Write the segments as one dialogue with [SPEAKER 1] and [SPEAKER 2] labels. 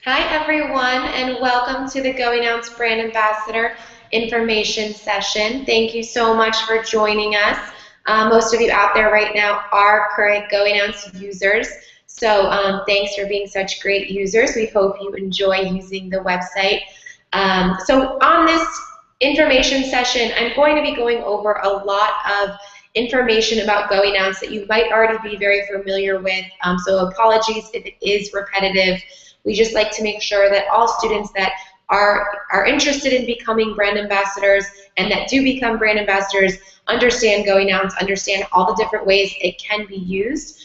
[SPEAKER 1] Hi everyone, and welcome to the GoEnnounce Brand Ambassador information session. Thank you so much for joining us. Most of you out there right now are current GoEnnounce users, so thanks for being such great users. We hope you enjoy using the website. So on this information session, I'm going to be going over a lot of information about GoEnnounce that you might already be very familiar with, so apologies if it is repetitive. We just like to make sure that all students that are interested in becoming brand ambassadors and that do become brand ambassadors understand GoEnnounce, understand all the different ways it can be used.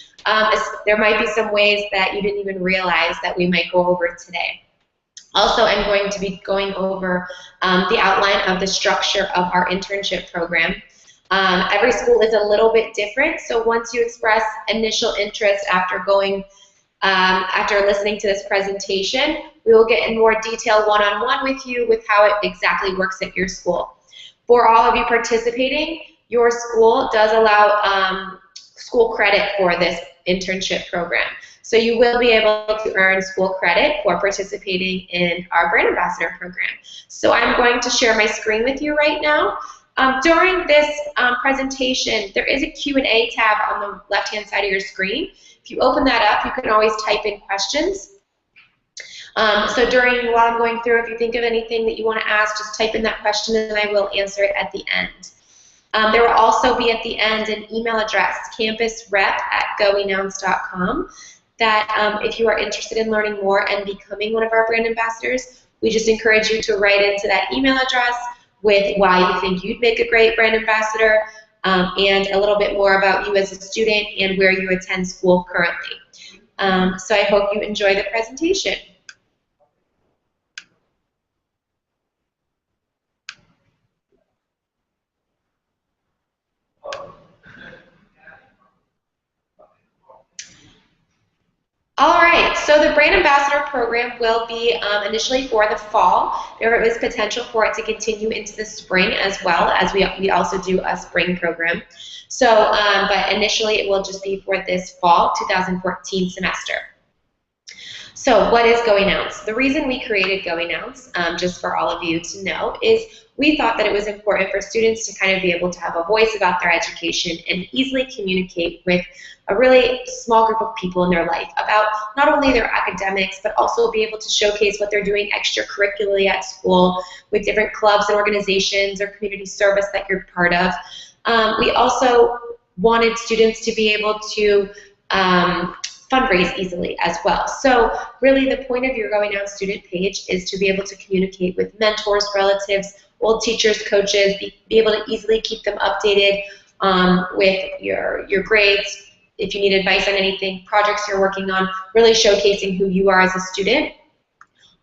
[SPEAKER 1] There might be some ways that you didn't even realize that we might go over today. Also, I'm going to be going over the outline of the structure of our internship program. Every school is a little bit different, so once you express initial interest after listening to this presentation, we will get in more detail one-on-one with you with how it exactly works at your school. For all of you participating, your school does allow school credit for this internship program. So you will be able to earn school credit for participating in our brand ambassador program. So I'm going to share my screen with you right now. During this presentation, there is a Q&A tab on the left-hand side of your screen. If you open that up, you can always type in questions. So while I'm going through, if you think of anything that you want to ask, just type in that question and I will answer it at the end. There will also be at the end an email address, campusrep@goennounce.com, that if you are interested in learning more and becoming one of our brand ambassadors, we just encourage you to write into that email address with why you think you'd make a great brand ambassador, and a little bit more about you as a student and where you attend school currently. So I hope you enjoy the presentation. All right, so the Brand Ambassador program will be initially for the fall. There is potential for it to continue into the spring as well, as we also do a spring program. So, but initially it will just be for this fall 2014 semester. So what is GoEnnounce? The reason we created GoEnnounce, just for all of you to know, is we thought that it was important for students to kind of be able to have a voice about their education and easily communicate with a really small group of people in their life about not only their academics, but also be able to showcase what they're doing extracurricularly at school with different clubs and organizations or community service that you're part of. We also wanted students to be able to fundraise easily as well. So really the point of your GoEnnounce student page is to be able to communicate with mentors, relatives, old teachers, coaches, be able to easily keep them updated with your grades, if you need advice on anything, projects you're working on, really showcasing who you are as a student.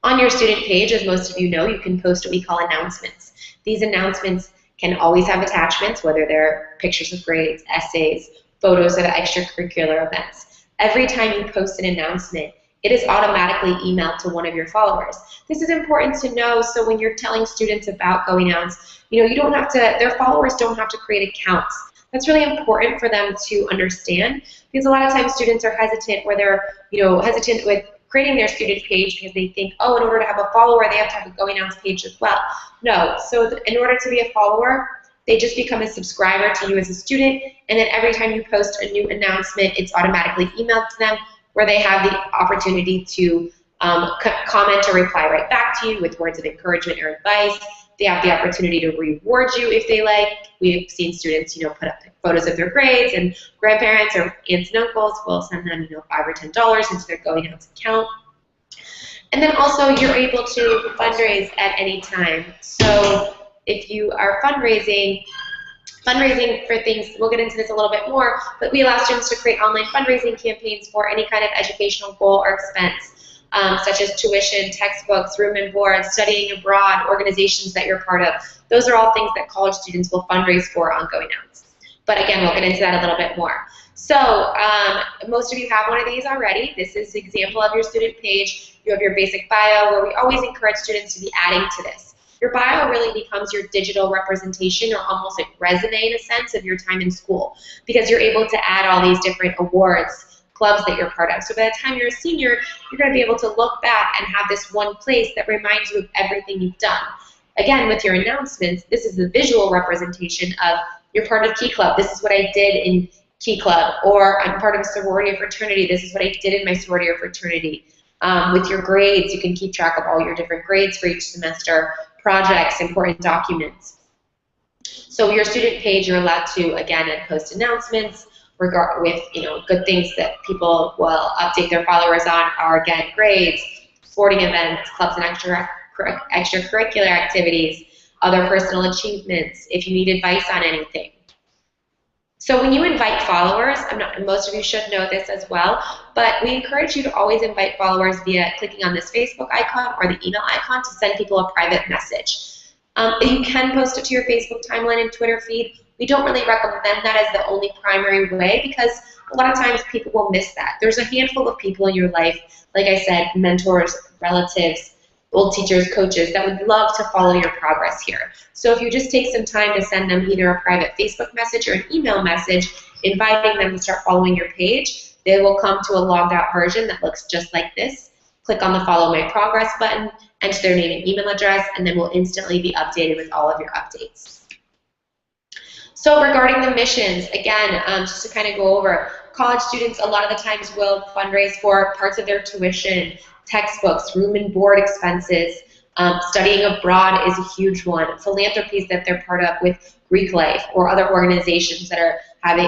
[SPEAKER 1] On your student page, as most of you know, you can post what we call announcements. These announcements can always have attachments, whether they're pictures of grades, essays, photos of extracurricular events. Every time you post an announcement, it is automatically emailed to one of your followers. This is important to know, so when you're telling students about GoEnnounce, you don't have to, their followers don't have to create accounts. That's really important for them to understand, because a lot of times students are hesitant, where they're hesitant with creating their student page because they think, oh, in order to have a follower, they have to have a GoEnnounce page as well. No, so in order to be a follower, they just become a subscriber to you as a student, and then every time you post a new announcement, it's automatically emailed to them, where they have the opportunity to comment or reply right back to you with words of encouragement or advice. They have the opportunity to reward you if they like. We've seen students, put up photos of their grades, and grandparents or aunts and uncles will send them, $5 or $10 into their GoEnnounce account. And then also you're able to fundraise at any time. So if you are fundraising for things, we'll get into this a little bit more, but we allow students to create online fundraising campaigns for any kind of educational goal or expense, such as tuition, textbooks, room and board, studying abroad, organizations that you're part of. Those are all things that college students will fundraise for on GoEnnounce. But again, we'll get into that a little bit more. So most of you have one of these already. This is an example of your student page. You have your basic bio, where we always encourage students to be adding to this. Your bio really becomes your digital representation, or almost like resume in a sense, of your time in school, because you're able to add all these different awards, clubs that you're part of. So by the time you're a senior, you're going to be able to look back and have this one place that reminds you of everything you've done. Again, with your announcements, this is the visual representation of you're part of Key Club. This is what I did in Key Club. Or I'm part of a sorority or fraternity. This is what I did in my sorority or fraternity. With your grades, you can keep track of all your different grades for each semester, projects, important documents. So your student page, you're allowed to, again, post announcements with good things that people will update their followers on are, again, grades, sporting events, clubs and extracurricular activities, other personal achievements, if you need advice on anything. So when you invite followers, most of you should know this as well, but we encourage you to always invite followers via clicking on this Facebook icon or the email icon to send people a private message. You can post it to your Facebook timeline and Twitter feed. We don't really recommend that as the only primary way because a lot of times people will miss that. There's a handful of people in your life, like I said, mentors, relatives, old teachers, coaches, that would love to follow your progress here. So if you just take some time to send them either a private Facebook message or an email message inviting them to start following your page, they will come to a logged out version that looks just like this. Click on the Follow My Progress button, enter their name and email address, and then we'll instantly be updated with all of your updates. So regarding the missions, again, just to kind of go over, college students a lot of the times will fundraise for parts of their tuition, textbooks, room and board expenses. Studying abroad is a huge one. Philanthropies that they're part of with Greek Life or other organizations that are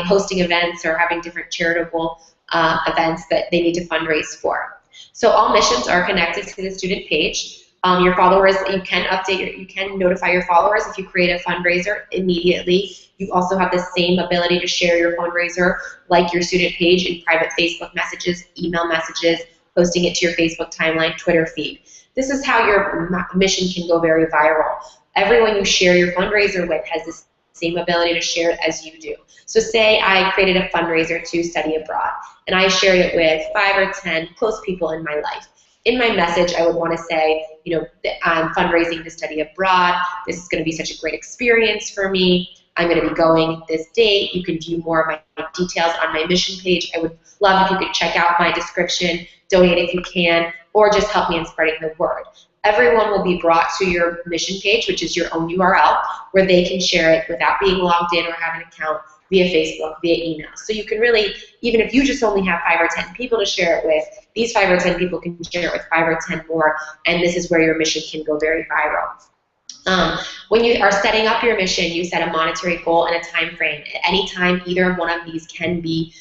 [SPEAKER 1] hosting events or having different charitable events that they need to fundraise for. So all missions are connected to the student page. Your followers, you can notify your followers if you create a fundraiser immediately. You also have the same ability to share your fundraiser like your student page in private Facebook messages, email messages, posting it to your Facebook timeline, Twitter feed. This is how your mission can go very viral. Everyone you share your fundraiser with has the same ability to share it as you do. So say I created a fundraiser to study abroad, and I shared it with 5 or 10 close people in my life. In my message, I would want to say, I'm fundraising to study abroad. This is going to be such a great experience for me. I'm going to be going this date. You can view more of my details on my mission page. I would love if you could check out my description, donate if you can, or just help me in spreading the word. Everyone will be brought to your mission page, which is your own URL, where they can share it without being logged in or have an account via Facebook, via email. So you can really, even if you just only have 5 or 10 people to share it with, these 5 or 10 people can share it with 5 or 10 more, and this is where your mission can go very viral. When you are setting up your mission, you set a monetary goal and a time frame. At any time, either one of these can be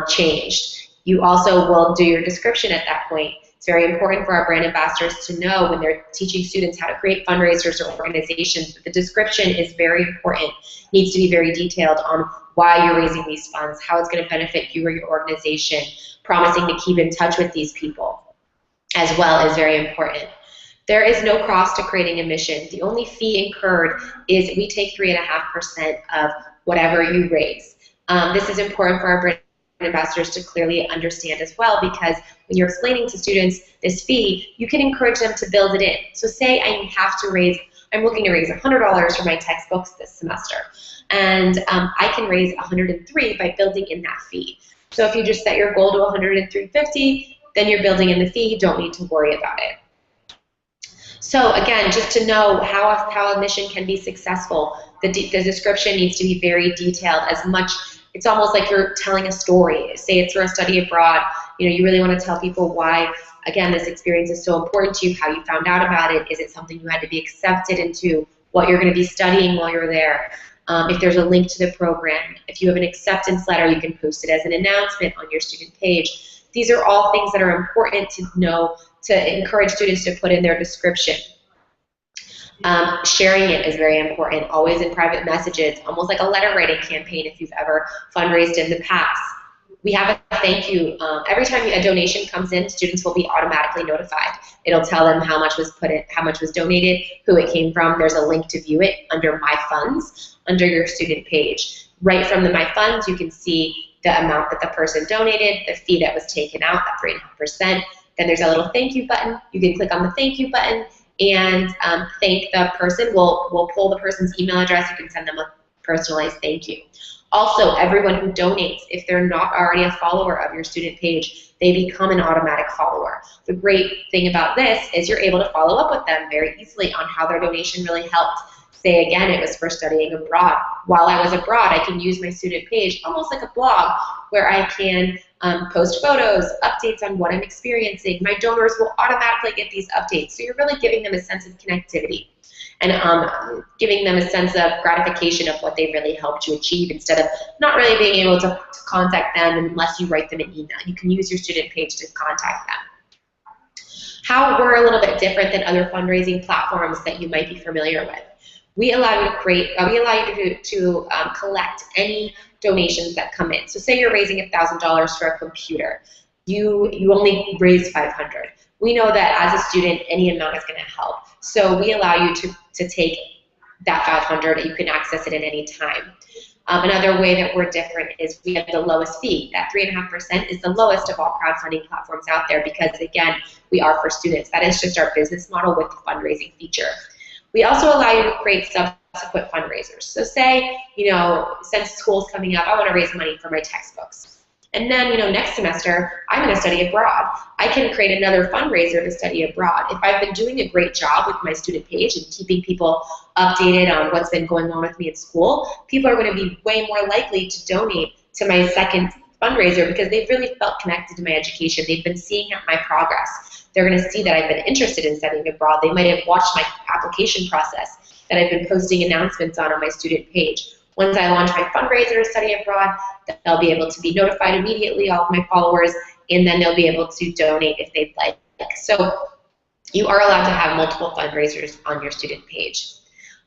[SPEAKER 1] changed. You also will do your description at that point. It's very important for our brand ambassadors to know when they're teaching students how to create fundraisers or organizations, but the description is very important. It needs to be very detailed on why you're raising these funds, how it's going to benefit you or your organization, promising to keep in touch with these people as well is very important. There is no cost to creating a mission. The only fee incurred is we take 3.5% of whatever you raise. This is important for our brand ambassadors to clearly understand as well, because when you're explaining to students this fee, you can encourage them to build it in. So say I'm looking to raise $100 for my textbooks this semester, and I can raise $103 by building in that fee. So if you just set your goal to $103.50, then you're building in the fee, you don't need to worry about it. So again, just to know how a mission can be successful, the description needs to be very detailed, as much. It's almost like you're telling a story. Say it's for a study abroad. You really want to tell people why, again, this experience is so important to you, how you found out about it. Is it something you had to be accepted into, what you're going to be studying while you're there? If there's a link to the program, if you have an acceptance letter, you can post it as an announcement on your student page. These are all things that are important to know, to encourage students to put in their description. Sharing it is very important, always in private messages, almost like a letter writing campaign if you've ever fundraised in the past. We have a thank you. Every time a donation comes in, students will be automatically notified. It'll tell them how much was donated, who it came from. There's a link to view it under My Funds, under your student page. Right from the My Funds, you can see the amount that the person donated, the fee that was taken out, that 3.5%. Then there's a little thank you button. You can click on the thank you button and thank the person. We'll pull the person's email address. You can send them a personalized thank you. Also, everyone who donates, if they're not already a follower of your student page, they become an automatic follower. The great thing about this is you're able to follow up with them very easily on how their donation really helped. Say again, it was for studying abroad. While I was abroad, I can use my student page almost like a blog where I can post photos, updates on what I'm experiencing. My donors will automatically get these updates. So you're really giving them a sense of connectivity and giving them a sense of gratification of what they really helped you achieve instead of not really being able to contact them unless you write them an email. You can use your student page to contact them. How we're a little bit different than other fundraising platforms that you might be familiar with. We allow you to create, collect any donations that come in. So say you're raising $1,000 for a computer. You only raise $500. We know that as a student, any amount is going to help. So we allow you to take that $500. You can access it at any time. Another way that we're different is we have the lowest fee. That 3.5% is the lowest of all crowdfunding platforms out there because, again, we are for students. That is just our business model with the fundraising feature. We also allow you to create subsequent fundraisers. So say, since school's coming up, I want to raise money for my textbooks. And then, next semester, I'm going to study abroad. I can create another fundraiser to study abroad. If I've been doing a great job with my student page and keeping people updated on what's been going on with me at school, people are going to be way more likely to donate to my second fundraiser because they've really felt connected to my education. They've been seeing my progress. They're going to see that I've been interested in studying abroad. They might have watched my application process that I've been posting announcements on my student page. Once I launch my fundraiser to study abroad, they'll be able to be notified immediately, all of my followers, and then they'll be able to donate if they'd like. So you are allowed to have multiple fundraisers on your student page.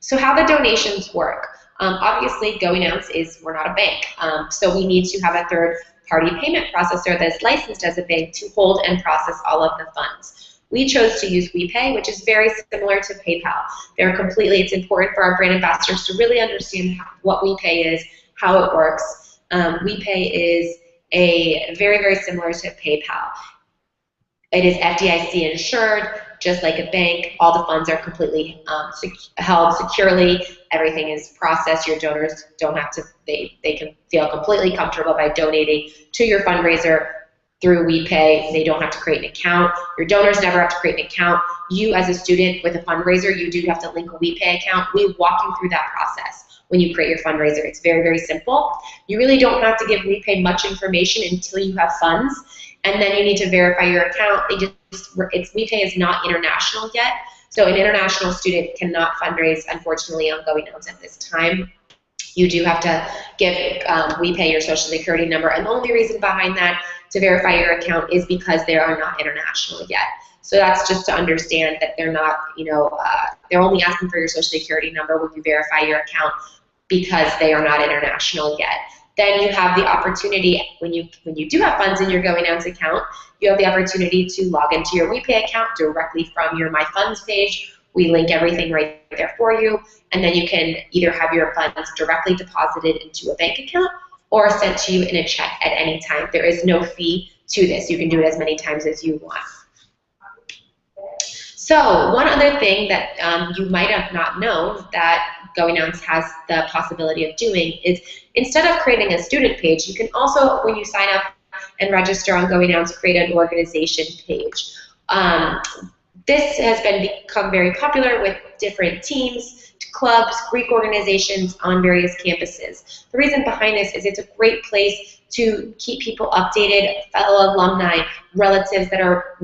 [SPEAKER 1] So how the donations work. Obviously, GoEnnounce we're not a bank, so we need to have a third-party payment processor that's licensed as a bank to hold and process all of the funds. We chose to use WePay, which is very similar to PayPal. It's important for our brand ambassadors to really understand what WePay is, how it works. WePay is very, very similar to PayPal. It is FDIC insured, just like a bank. All the funds are completely held securely. Everything is processed. Your donors don't have to, they can feel completely comfortable by donating to your fundraiser through WePay. They don't have to create an account. Your donors never have to create an account. You, as a student with a fundraiser, you do have to link a WePay account. We walk you through that process when you create your fundraiser. It's very, very simple. You really don't have to give WePay much information until you have funds, and then you need to verify your account. WePay is not international yet, so an international student cannot fundraise, unfortunately, on GoEnnounce at this time. You do have to give WePay your social security number, and the only reason behind that to verify your account is because they are not international yet. So that's just to understand that they're not, they're only asking for your social security number when you verify your account because they are not international yet. Then you have the opportunity, when you do have funds in your GoEnnounce account, you have the opportunity to log into your WePay account directly from your My Funds page. We link everything right there for you, and then you can either have your funds directly deposited into a bank account or sent to you in a check at any time. There is no fee to this. You can do it as many times as you want. So one other thing that you might have not known that GoEnnounce has the possibility of doing is instead of creating a student page, you can also, when you sign up and register on GoEnnounce, create an organization page. This has become very popular with different teams, clubs, Greek organizations on various campuses. The reason behind this is it's a great place to keep people updated, fellow alumni, relatives that are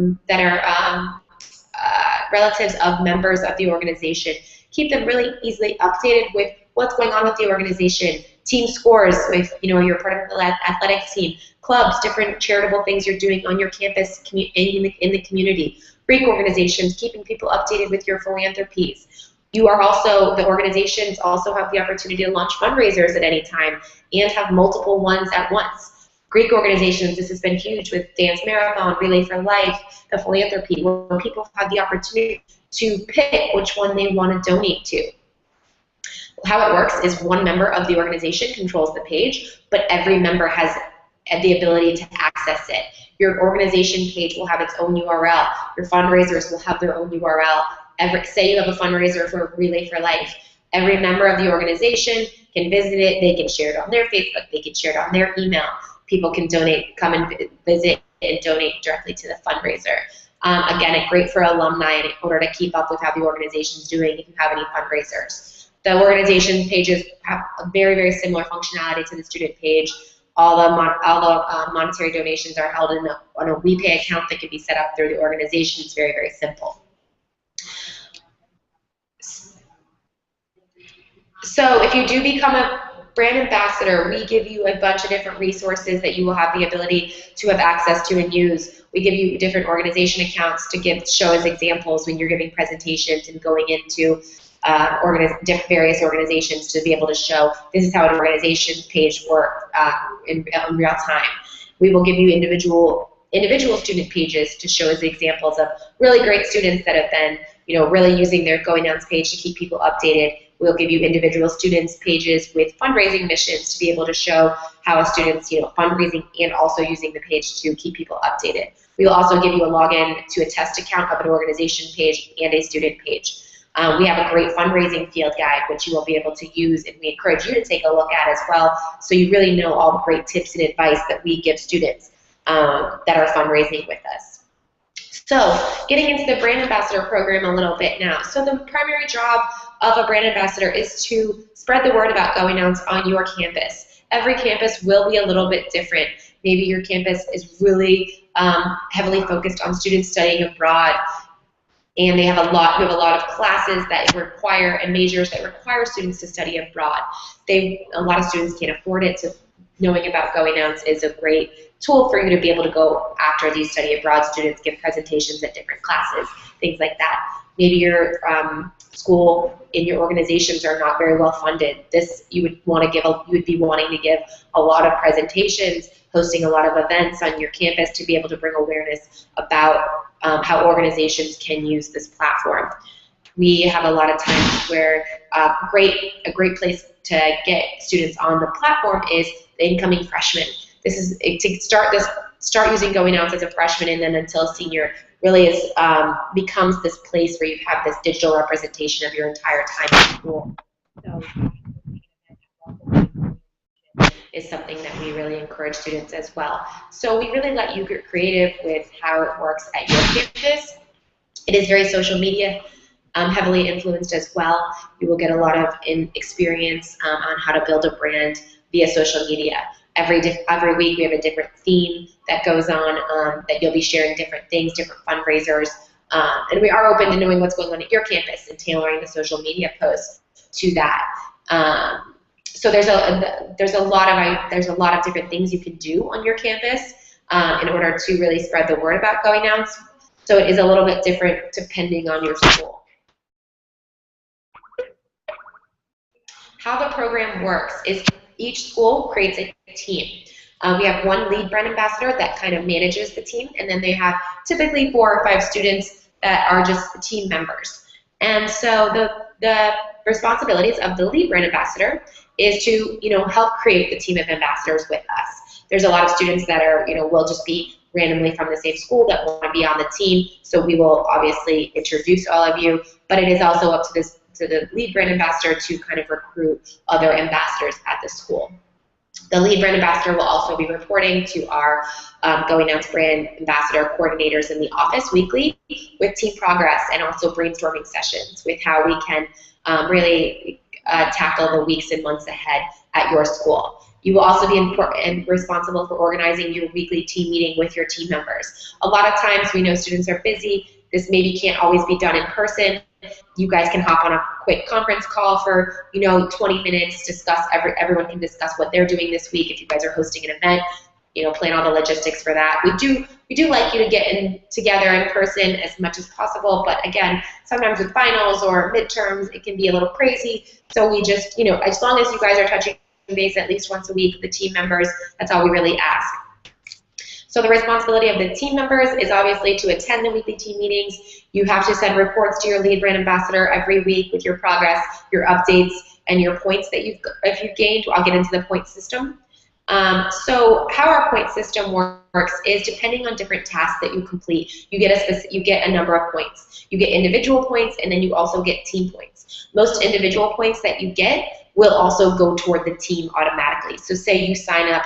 [SPEAKER 1] relatives of members of the organization. Keep them really easily updated with what's going on with the organization, team scores with, you're part of the athletic team, clubs, different charitable things you're doing on your campus in the community, Greek organizations, keeping people updated with your philanthropies. The organizations also have the opportunity to launch fundraisers at any time and have multiple ones at once. Greek organizations, this has been huge with Dance Marathon, Relay for Life, the philanthropy, where people have the opportunity to pick which one they want to donate to. How it works is one member of the organization controls the page, but every member has the ability to access it. Your organization page will have its own URL. Your fundraisers will have their own URL. Say you have a fundraiser for Relay for Life. Every member of the organization can visit it. They can share it on their Facebook. They can share it on their email. People can donate, come and visit and donate directly to the fundraiser. Again, great for alumni in order to keep up with how the organization's doing if you have any fundraisers. The organization pages have a very, very similar functionality to the student page. All the monetary donations are held on a WePay account that can be set up through the organization. It's very, very simple. So if you do become a brand ambassador, we give you a bunch of different resources that you will have the ability to have access to and use. We give you different organization accounts to show as examples when you're giving presentations and going into various organizations to be able to show this is how an organization page works in real time. We will give you individual student pages to show as examples of really great students that have been, really using their GoEnnounce page to keep people updated. We'll give you individual students pages with fundraising missions to be able to show how a student's, fundraising and also using the page to keep people updated. We will also give you a login to a test account of an organization page and a student page. We have a great fundraising field guide, which you will be able to use, and we encourage you to take a look at as well, so you really know all the great tips and advice that we give students that are fundraising with us. So, getting into the brand ambassador program a little bit now. So the primary job of a brand ambassador is to spread the word about GoEnnounce on your campus. Every campus will be a little bit different. Maybe your campus is really heavily focused on students studying abroad, and you have a lot of classes that require and majors that require students to study abroad. A lot of students can't afford it, so knowing about GoEnnounce is a great tool for you to be able to go after these study abroad students, give presentations at different classes, things like that. Maybe your school and your organizations are not very well funded. You would be wanting to give a lot of presentations, hosting a lot of events on your campus to be able to bring awareness about how organizations can use this platform. We have a lot of times where a great place to get students on the platform is the incoming freshmen. This is to start using GoEnnounce as a freshman, and then until a senior really becomes this place where you have this digital representation of your entire time in school. So is something that we really encourage students as well. So we really let you get creative with how it works at your campus. It is very social media heavily influenced as well. You will get a lot of experience on how to build a brand via social media. Every week we have a different theme that goes on, that you'll be sharing different things, different fundraisers, and we are open to knowing what's going on at your campus and tailoring the social media posts to that. So there's a lot of different things you can do on your campus in order to really spread the word about GoEnnounce. So it is a little bit different depending on your school. How the program works is each school creates a team. We have one lead brand ambassador that kind of manages the team, and then they have typically 4 or 5 students that are just team members. And so the responsibilities of the lead brand ambassador is to help create the team of ambassadors with us. There's a lot of students that are will just be randomly from the same school that want to be on the team, so we will obviously introduce all of you, but it is also up to the lead brand ambassador to kind of recruit other ambassadors at the school. The lead brand ambassador will also be reporting to our GoEnnounce brand ambassador coordinators in the office weekly with team progress and also brainstorming sessions with how we can really tackle the weeks and months ahead at your school. You will also be responsible for organizing your weekly team meeting with your team members. A lot of times we know students are busy. This maybe can't always be done in person. You guys can hop on a quick conference call for 20 minutes. Everyone can discuss what they're doing this week. If you guys are hosting an event, plan all the logistics for that. We do like you to get together in person as much as possible, but again, sometimes with finals or midterms, it can be a little crazy. So we just, as long as you guys are touching base at least once a week, the team members, that's all we really ask. So the responsibility of the team members is obviously to attend the weekly team meetings. You have to send reports to your lead brand ambassador every week with your progress, your updates, and your points that you've gained. I'll get into the point system. So how our point system works is depending on different tasks that you complete, you get a number of points. You get individual points, and then you also get team points. points. Most individual points that you get will also go toward the team automatically. So say you sign up,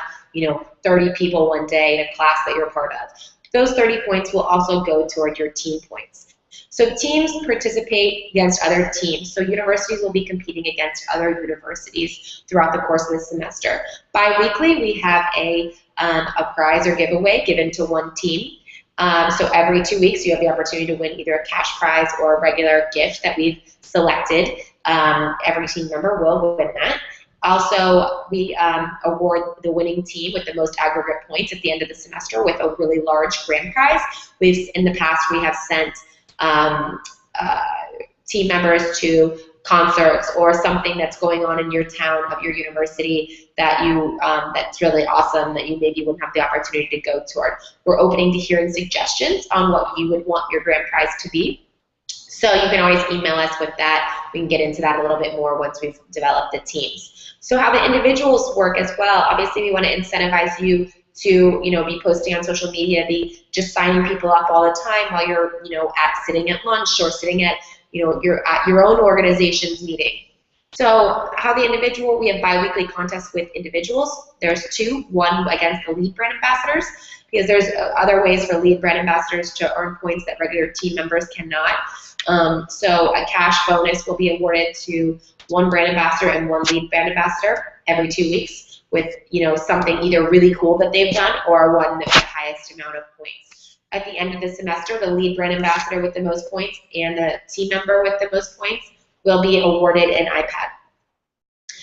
[SPEAKER 1] 30 people one day in a class that you're part of. Those 30 points will also go toward your team points. So teams participate against other teams. So universities will be competing against other universities throughout the course of the semester. Bi-weekly, we have a prize or giveaway given to one team. So every 2 weeks, you have the opportunity to win either a cash prize or a regular gift that we've selected. Every team member will win that. Also, we award the winning team with the most aggregate points at the end of the semester with a really large grand prize. In the past, we have sent team members to concerts or something that's going on in your town of your university that that's really awesome that you maybe wouldn't have the opportunity to go toward. We're opening to hearing suggestions on what you would want your grand prize to be. So you can always email us with that. We can get into that a little bit more once we've developed the teams. So how the individuals work as well. Obviously, we want to incentivize you to be posting on social media, be just signing people up all the time while you're sitting at lunch or sitting at you're at your own organization's meeting. So how the individual, we have bi-weekly contests with individuals. There's two, one against the lead brand ambassadors, because there's other ways for lead brand ambassadors to earn points that regular team members cannot. So a cash bonus will be awarded to one brand ambassador and one lead brand ambassador every 2 weeks with something either really cool that they've done or one with the highest amount of points. At the end of the semester, the lead brand ambassador with the most points and the team member with the most points will be awarded an iPad.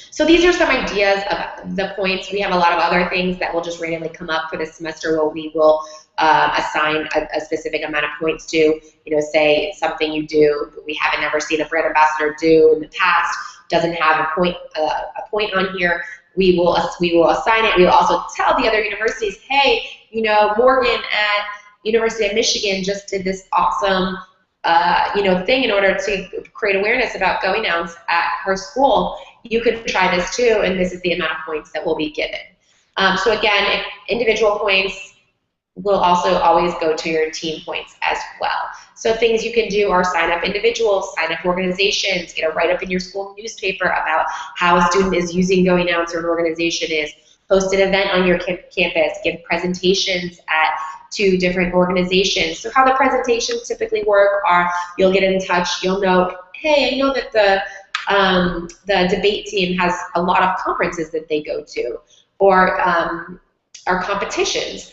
[SPEAKER 1] So these are some ideas of the points. We have a lot of other things that will just randomly come up for this semester where we will assign a specific amount of points to, say something you do we haven't ever seen a brand ambassador do in the past, doesn't have a point on here. We will assign it. We will also tell the other universities, hey, Morgan at University of Michigan just did this awesome thing in order to create awareness about GoEnnounce at her school. You could try this too, and this is the amount of points that will be given. So again, individual points will also always go to your team points as well. So things you can do are sign up individuals, sign up organizations, get a write-up in your school newspaper about how a student is using GoEnnounce or an organization is, host an event on your campus, give presentations at 2 different organizations. So how the presentations typically work are you'll get in touch, you'll know, hey, I know that the debate team has a lot of conferences that they go to, or our competitions.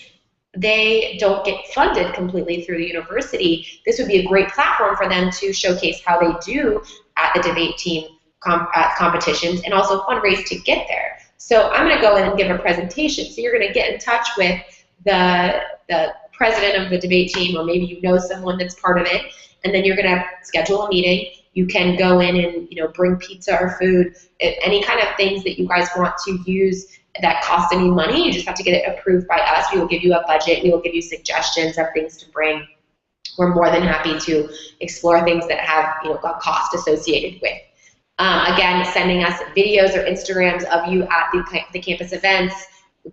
[SPEAKER 1] They don't get funded completely through the university. This would be a great platform for them to showcase how they do at the debate team competitions and also fundraise to get there. So I'm going to go in and give a presentation. So you're going to get in touch with the president of the debate team, or maybe you know someone that's part of it, and then you're going to schedule a meeting. You can go in and bring pizza or food, any kind of things that you guys want to use that cost any money. You just have to get it approved by us. We will give you a budget. We will give you suggestions of things to bring. We're more than happy to explore things that have a cost associated with. Again, sending us videos or Instagrams of you at the campus events,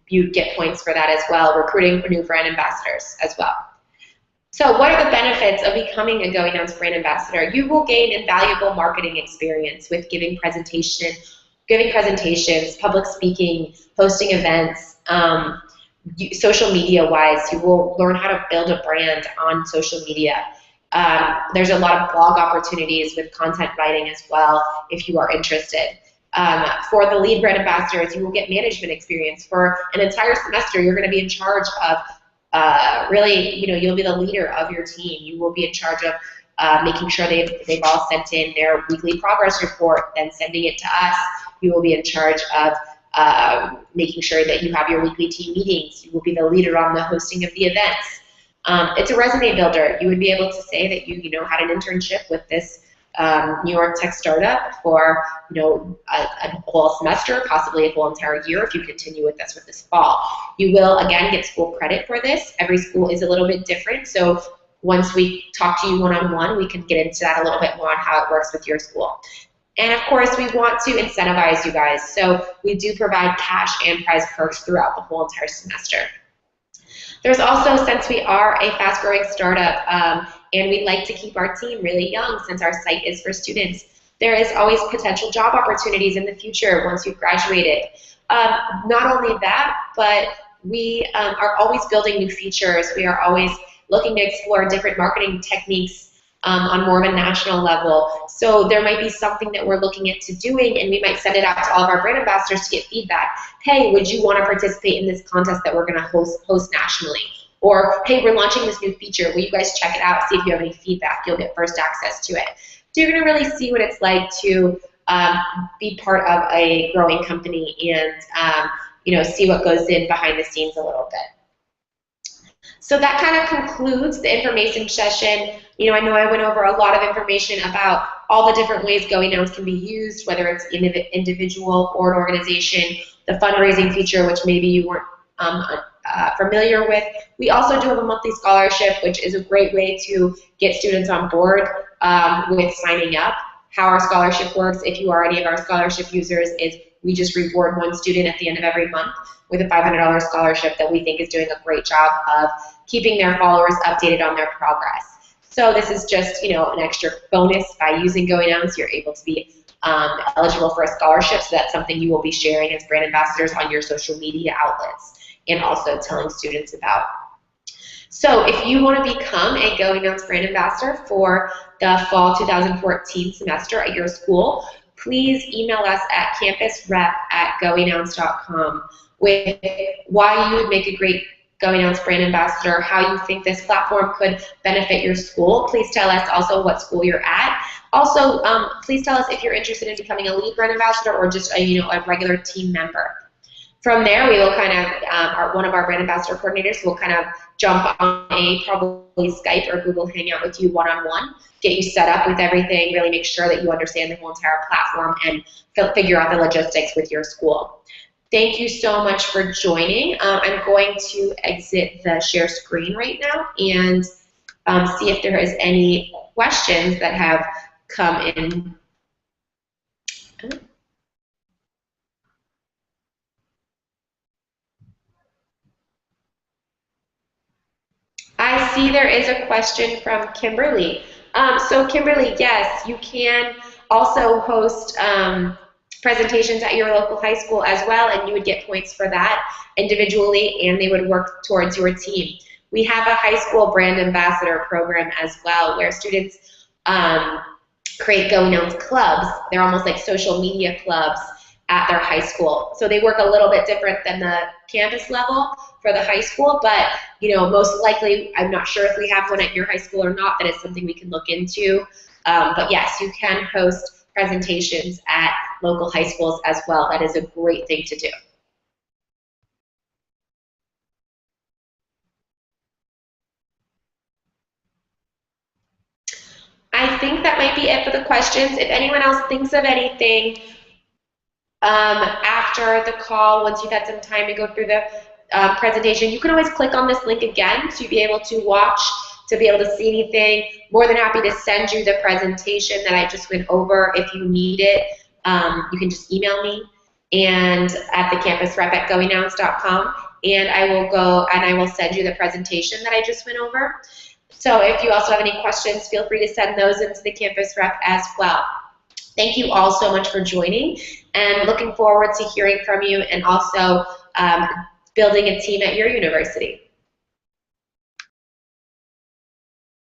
[SPEAKER 1] you get points for that as well. Recruiting for new brand ambassadors as well. So what are the benefits of becoming a GoEnnounce brand ambassador? You will gain invaluable marketing experience with giving presentations, public speaking, hosting events, social media-wise. You will learn how to build a brand on social media. There's a lot of blog opportunities with content writing as well if you are interested. For the lead brand ambassadors, you will get management experience. For an entire semester, you're going to be in charge of you'll be the leader of your team. You will be in charge of making sure they've all sent in their weekly progress report, then sending it to us. You will be in charge of making sure that you have your weekly team meetings. You will be the leader on the hosting of the events. It's a resume builder. You would be able to say that you had an internship with this New York tech startup for a whole semester, possibly a whole entire year if you continue with us with this fall. You will again get school credit for this. Every school is a little bit different, so once we talk to you one-on-one, we can get into that a little bit more on how it works with your school. And of course, we want to incentivize you guys, so we do provide cash and prize perks throughout the whole entire semester. There's also, since we are a fast-growing startup, and we like to keep our team really young since our site is for students, There is always potential job opportunities in the future once you've graduated. Not only that, but we are always building new features. We are always looking to explore different marketing techniques on more of a national level. So there might be something that we're looking into doing, and we might send it out to all of our brand ambassadors to get feedback. Hey, would you want to participate in this contest that we're going to host nationally? Or, hey, we're launching this new feature. Will you guys check it out, see if you have any feedback? You'll get first access to it. So you're going to really see what it's like to be part of a growing company and see what goes in behind the scenes a little bit. So that kind of concludes the information session. I know I went over a lot of information about all the different ways GoEnnounce can be used, whether it's individual or an organization, the fundraising feature, which maybe you weren't familiar with. We also do have a monthly scholarship, which is a great way to get students on board with signing up. How our scholarship works, if you are any of our scholarship users, is we just reward one student at the end of every month with a $500 scholarship that we think is doing a great job of keeping their followers updated on their progress. So this is just, an extra bonus. By using GoEnnounce, you're able to be eligible for a scholarship, so that's something you will be sharing as brand ambassadors on your social media outlets and also telling students about. So if you want to become a GoEnnounce brand ambassador for the fall 2014 semester at your school, please email us at campusrep@goennounce.com with why you would make a great GoEnnounce brand ambassador, how you think this platform could benefit your school. Please tell us also what school you're at. Also, please tell us if you're interested in becoming a lead brand ambassador or just a regular team member. From there, we will kind of, one of our brand ambassador coordinators will kind of jump on probably Skype or Google Hangout with you one-on-one, get you set up with everything, really make sure that you understand the whole entire platform and figure out the logistics with your school. Thank you so much for joining. I'm going to exit the share screen right now and see if there is any questions that have come in. I see there is a question from Kimberly. So Kimberly, yes, you can also host presentations at your local high school as well, and you would get points for that individually, and they would work towards your team. We have a high school brand ambassador program as well, where students create GoEnnounce clubs. They're almost like social media clubs at their high school. So they work a little bit different than the campus level for the high school, but most likely, I'm not sure if we have one at your high school or not. That is something we can look into. But yes, you can host presentations at local high schools as well. That is a great thing to do. I think that might be it for the questions. If anyone else thinks of anything after the call, once you've had some time to go through the presentation, you can always click on this link again to be able to watch, to be able to see anything. More than happy to send you the presentation that I just went over. If you need it, you can just email me and at thecampusrep@goennounce.com, and I will go and I will send you the presentation that I just went over. So if you also have any questions, feel free to send those into the Campus Rep as well. Thank you all so much for joining, and looking forward to hearing from you and also building a team at your university.